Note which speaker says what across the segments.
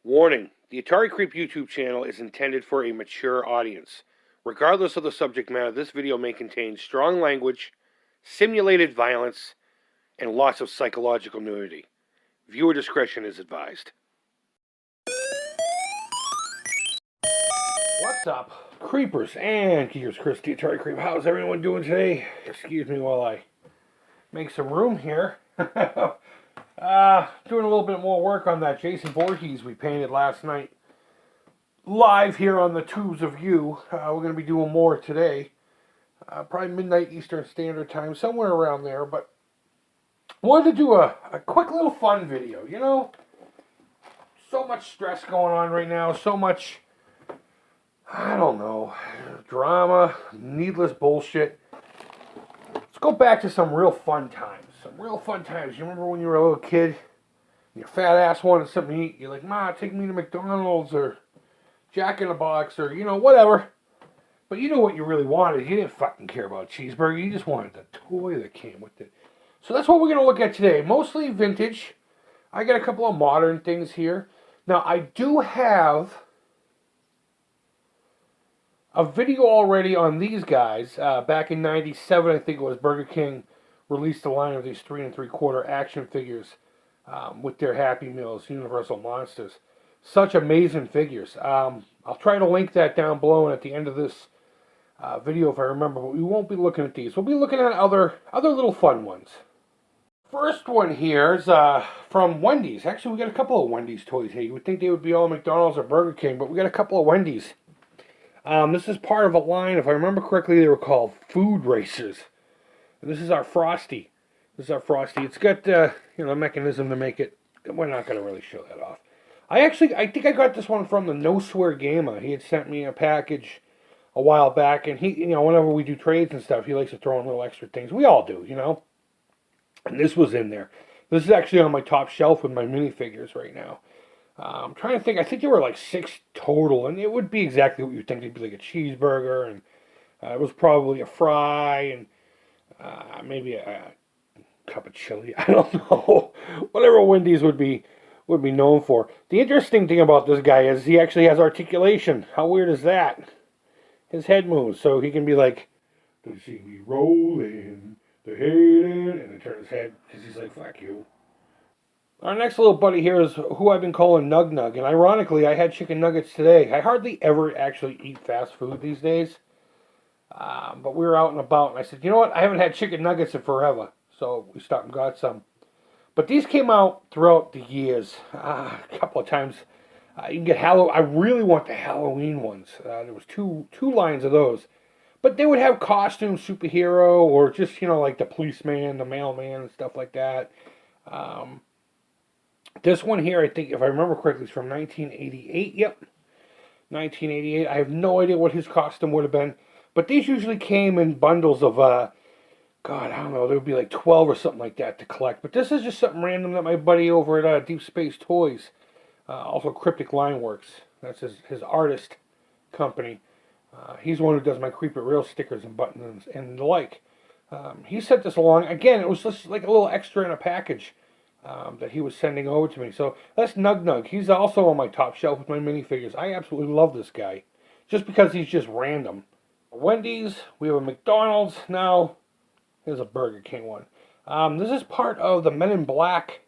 Speaker 1: Warning: the Atari Creep YouTube channel is intended for a mature audience. Regardless of the subject matter, this video may contain strong language, simulated violence, and lots of psychological nudity. Viewer discretion is advised. What's up, creepers and geekers? Chris, the Atari Creep. How's everyone doing today? Excuse me while I make some room here. Doing a little bit more work on that Jason Voorhees we painted last night. Live here on the tubes of you. We're going to be doing more today. Probably midnight Eastern Standard Time, somewhere around there. But wanted to do a quick little fun video. You know, so much stress going on right now. So much, I don't know, drama, needless bullshit. Let's go back to some real fun times. Some real fun times. You remember when you were a little kid, your fat ass wanted something to eat. You're like, Ma, take me to McDonald's or Jack in the Box or, you know, whatever. But you know what you really wanted. You didn't fucking care about a cheeseburger. You just wanted the toy that came with it. So that's what we're going to look at today. Mostly vintage. I got a couple of modern things here. Now, I do have a video already on these guys. Back in '97, I think it was, Burger King released a line of these 3 3/4 action figures with their Happy Meals, Universal Monsters. Such amazing figures. I'll try to link that down below and at the end of this video if I remember, but we won't be looking at these. We'll be looking at other little fun ones. First one here is from Wendy's. Actually, we got a couple of Wendy's toys here. You would think they would be all McDonald's or Burger King, but we got a couple of Wendy's. This is part of a line, if I remember correctly, they were called Food Racers. And this is our Frosty. This is our Frosty. It's got, you know, a mechanism to make it. We're not going to really show that off. I think I got this one from the No Swear Gamer. He had sent me a package a while back, and he, you know, whenever we do trades and stuff, he likes to throw in little extra things. We all do, you know. And this was in there. This is actually on my top shelf with my minifigures right now. I'm trying to think. I think there were like 6 total, and it would be exactly what you'd think. It'd be like a cheeseburger, and it was probably a fry, and maybe a cup of chili. I don't know. Whatever Wendy's would be known for. The interesting thing about this guy is he actually has articulation. How weird is that? His head moves, so he can be like, "They see me rolling, they're hating," and then turn his head because he's like, "Fuck you." Our next little buddy here is who I've been calling Nug Nug, and ironically, I had chicken nuggets today. I hardly ever actually eat fast food these days. But we were out and about, and I said, you know what? I haven't had chicken nuggets in forever. So we stopped and got some. But these came out throughout the years. A couple of times. You can get Halloween. I really want the Halloween ones. There was two lines of those. But they would have costume superhero or just, you know, like the policeman, the mailman, and stuff like that. This one here, I think, if I remember correctly, is from 1988. Yep. 1988. I have no idea what his costume would have been. But these usually came in bundles of, God, I don't know, there would be like 12 or something like that to collect. But this is just something random that my buddy over at Deep Space Toys, also Cryptic Line Works, that's his artist company. He's the one who does my Creep It Real stickers and buttons and the like. He sent this along. Again, it was just like a little extra in a package that he was sending over to me. So that's Nug Nug. He's also on my top shelf with my minifigures. I absolutely love this guy. Just because he's just random. Wendy's, we have a McDonald's, now here's a Burger King one. This is part of the Men in Black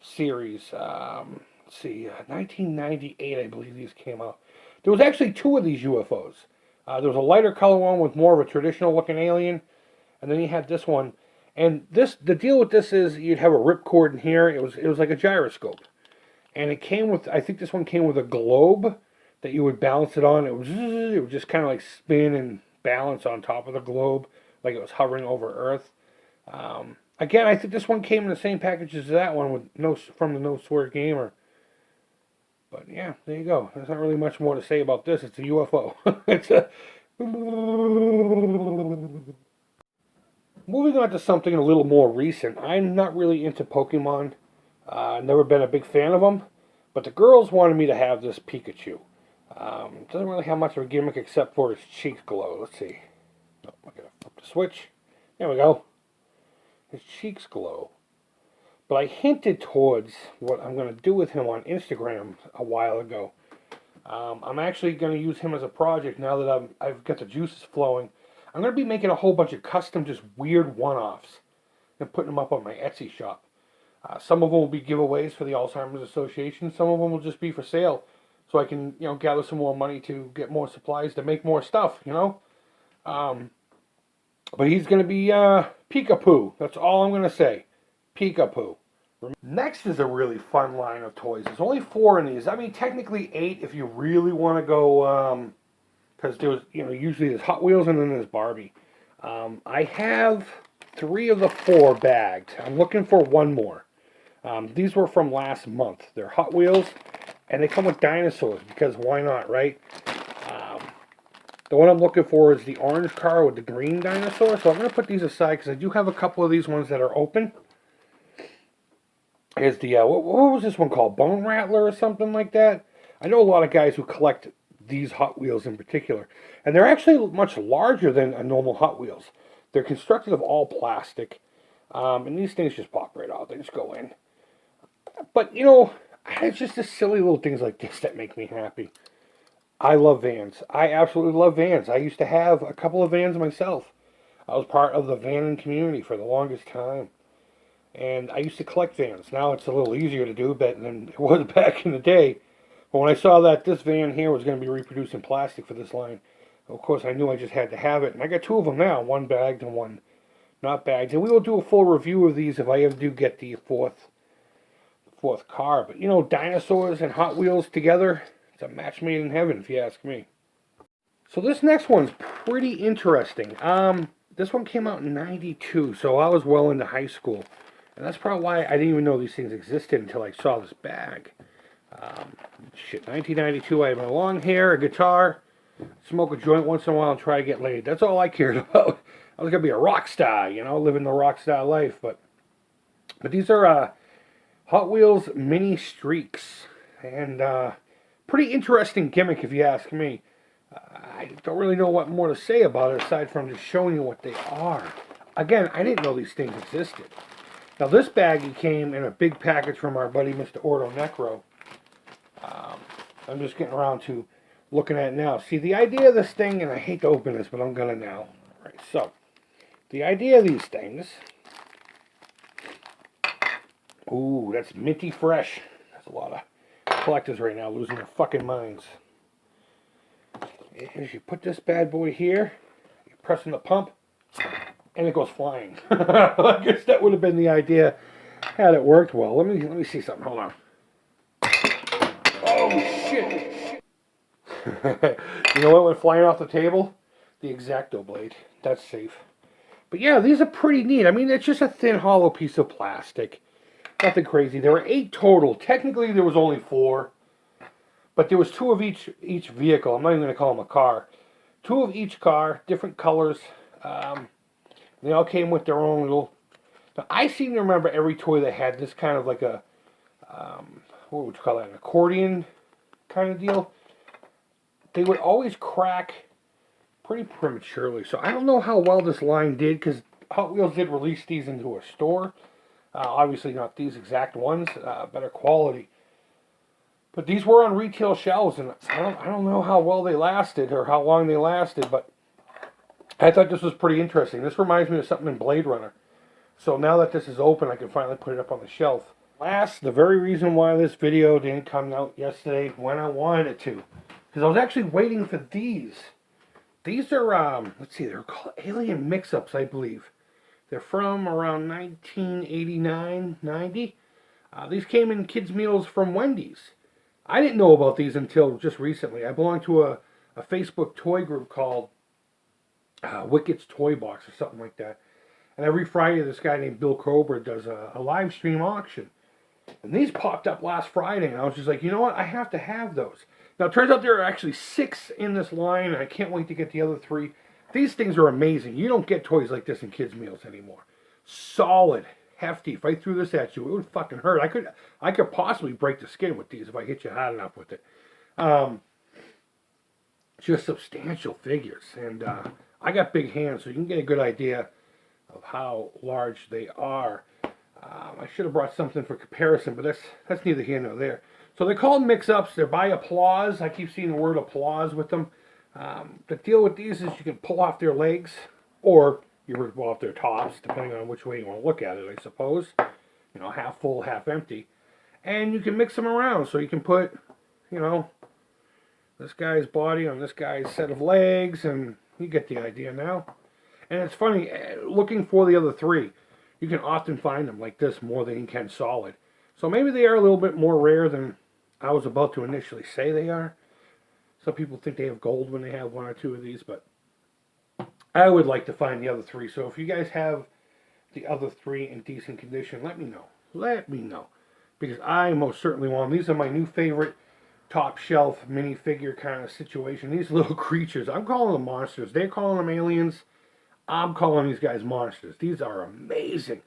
Speaker 1: series. Let's see, 1998 I believe these came out. There was actually 2 of these UFOs. There was a lighter color one with more of a traditional looking alien, and then you had this one. And the deal with this is you'd have a ripcord in here. It was like a gyroscope. And it came with, I think this one came with a globe that you would balance it on. It would just kind of like spin and balance on top of the globe, like it was hovering over Earth. Again, I think this one came in the same package as that one from the No Swear Gamer. But yeah, there you go. There's not really much more to say about this. It's a UFO. Moving on to something a little more recent. I'm not really into Pokemon. Never been a big fan of them. But the girls wanted me to have this Pikachu. Doesn't really have much of a gimmick except for his cheeks glow. Let's see. Oh, I gotta flip the switch. There we go. His cheeks glow. But I hinted towards what I'm going to do with him on Instagram a while ago. I'm actually going to use him as a project now that I've got the juices flowing. I'm going to be making a whole bunch of custom, just weird one-offs and putting them up on my Etsy shop. Some of them will be giveaways for the Alzheimer's Association. Some of them will just be for sale, so I can, gather some more money to get more supplies to make more stuff, But he's going to be Peekapoo. That's all I'm going to say. Peekapoo. Next is a really fun line of toys. There's only 4 in these. I mean, technically 8 if you really want to go, because there's, usually there's Hot Wheels and then there's Barbie. I have 3 of the 4 bagged. I'm looking for 1 more. These were from last month. They're Hot Wheels, and they come with dinosaurs, because why not, right? The one I'm looking for is the orange car with the green dinosaur, so I'm going to put these aside, because I do have a couple of these ones that are open. Here's the, what was this one called? Bone Rattler or something like that? I know a lot of guys who collect these Hot Wheels in particular, and they're actually much larger than a normal Hot Wheels. They're constructed of all plastic, and these things just pop right out. They just go in. But, it's just the silly little things like this that make me happy. I love vans. I absolutely love vans. I used to have a couple of vans myself. I was part of the vanning community for the longest time. And I used to collect vans. Now it's a little easier to do than it was back in the day. But when I saw that this van here was going to be reproduced in plastic for this line, of course I knew I just had to have it. And I got 2 of them now, 1 bagged and 1 not bagged. And we will do a full review of these if I ever do get the fourth car. But, dinosaurs and Hot Wheels together, it's a match made in heaven, if you ask me. So this next one's pretty interesting. This one came out in '92, so I was well into high school. And that's probably why I didn't even know these things existed until I saw this bag. 1992, I had my long hair, a guitar, smoke a joint once in a while, and try to get laid. That's all I cared about. I was going to be a rock star, living the rock star life. But these are Hot Wheels Mini Streaks. And pretty interesting gimmick, if you ask me. I don't really know what more to say about it, aside from just showing you what they are. Again, I didn't know these things existed. Now, this baggie came in a big package from our buddy, Mr. Ordo Necro. I'm just getting around to looking at it now. See, the idea of this thing, and I hate to open this, but I'm going to now. All right, so, the idea of these things... Ooh, that's minty fresh. There's a lot of collectors right now losing their fucking minds. As you put this bad boy here, you're pressing the pump, and it goes flying. I guess that would have been the idea had it worked well. Let me see something. Hold on. Oh shit! You know what went flying off the table? The X-Acto blade. That's safe. But yeah, these are pretty neat. I mean, it's just a thin, hollow piece of plastic. Nothing crazy. There were 8 total. Technically, there was only 4. But there was 2 of each vehicle. I'm not even going to call them a car. 2 of each car, different colors. They all came with their own little... Now, I seem to remember every toy that had this kind of like a... what would you call that? An accordion kind of deal. They would always crack pretty prematurely. So I don't know how well this line did, because Hot Wheels did release these into a store. Obviously not these exact ones, better quality. But these were on retail shelves, and I don't know how well they lasted or how long they lasted, but I thought this was pretty interesting. This reminds me of something in Blade Runner. So now that this is open, I can finally put it up on the shelf. Last, the very reason why this video didn't come out yesterday when I wanted it to, because I was actually waiting for these. These are, let's see, they're called Alien Mix-Ups, I believe. They're from around 1989, 90. These came in kids' meals from Wendy's. I didn't know about these until just recently. I belong to a Facebook toy group called Wicked's Toy Box or something like that. And every Friday, this guy named Bill Cobra does a live stream auction. And these popped up last Friday, and I was just like, you know what? I have to have those. Now, it turns out there are actually 6 in this line, and I can't wait to get the other 3. These things are amazing. You don't get toys like this in kids' meals anymore. Solid, hefty. If I threw this at you, it would fucking hurt. I could possibly break the skin with these if I hit you hard enough with it. Just substantial figures. And I got big hands, so you can get a good idea of how large they are. I should have brought something for comparison, but that's neither here nor there. So they're called mix-ups. They're by Applause. I keep seeing the word Applause with them. The deal with these is you can pull off their legs, or you can pull off their tops, depending on which way you want to look at it, I suppose. You know, half full, half empty. And you can mix them around. So you can put, you know, this guy's body on this guy's set of legs, and you get the idea now. And it's funny, looking for the other three, you can often find them like this more than you can solid. So maybe they are a little bit more rare than I was about to initially say they are. Some people think they have gold when they have one or two of these, but I would like to find the other three. So if you guys have the other three in decent condition, let me know. Let me know. Because I most certainly want them. These are my new favorite top shelf minifigure kind of situation. These little creatures, I'm calling them monsters. They're calling them aliens. I'm calling these guys monsters. These are amazing.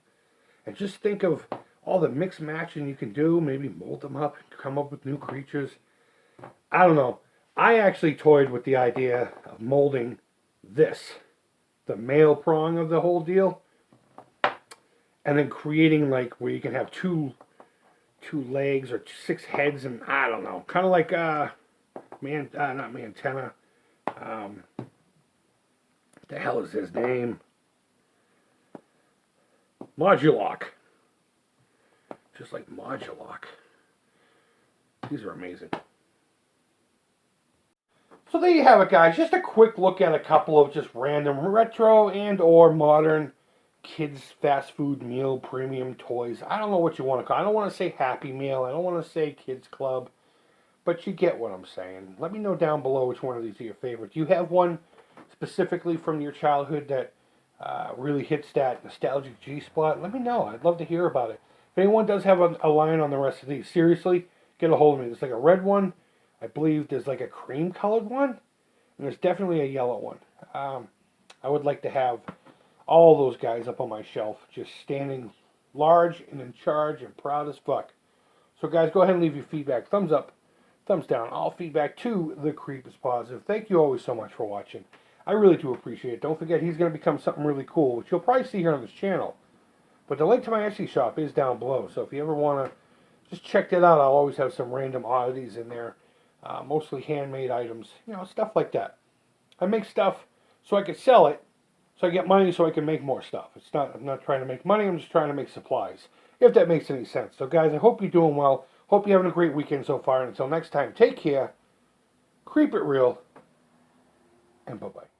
Speaker 1: And just think of all the mix matching you can do. Maybe mold them up and come up with new creatures. I don't know. I actually toyed with the idea of molding this, the male prong of the whole deal, and then creating like where you can have two legs or 6 heads, and I don't know, kind of like not Mantenna. What the hell is his name? Moduloc. Just like Moduloc. These are amazing. So there you have it, guys. Just a quick look at a couple of just random retro and or modern kids fast food meal premium toys. I don't know what you want to call it. I don't want to say Happy Meal. I don't want to say Kids Club. But you get what I'm saying. Let me know down below which one of these are your favorite. Do you have one specifically from your childhood that really hits that nostalgic G-spot? Let me know. I'd love to hear about it. If anyone does have a line on the rest of these, seriously, get a hold of me. There's like a red one. I believe there's like a cream-colored one. And there's definitely a yellow one. I would like to have all those guys up on my shelf, just standing large and in charge and proud as fuck. So guys, go ahead and leave your feedback. Thumbs up, thumbs down. All feedback to the Creep is positive. Thank you always so much for watching. I really do appreciate it. Don't forget, he's going to become something really cool, which you'll probably see here on this channel. But the link to my Etsy shop is down below. So if you ever want to just check that out, I'll always have some random oddities in there. Mostly handmade items, you know, stuff like that. I make stuff so I can sell it, so I get money so I can make more stuff. I'm not trying to make money, I'm just trying to make supplies, if that makes any sense. So guys, I hope you're doing well. Hope you're having a great weekend so far. And until next time, take care, creep it real, and bye-bye.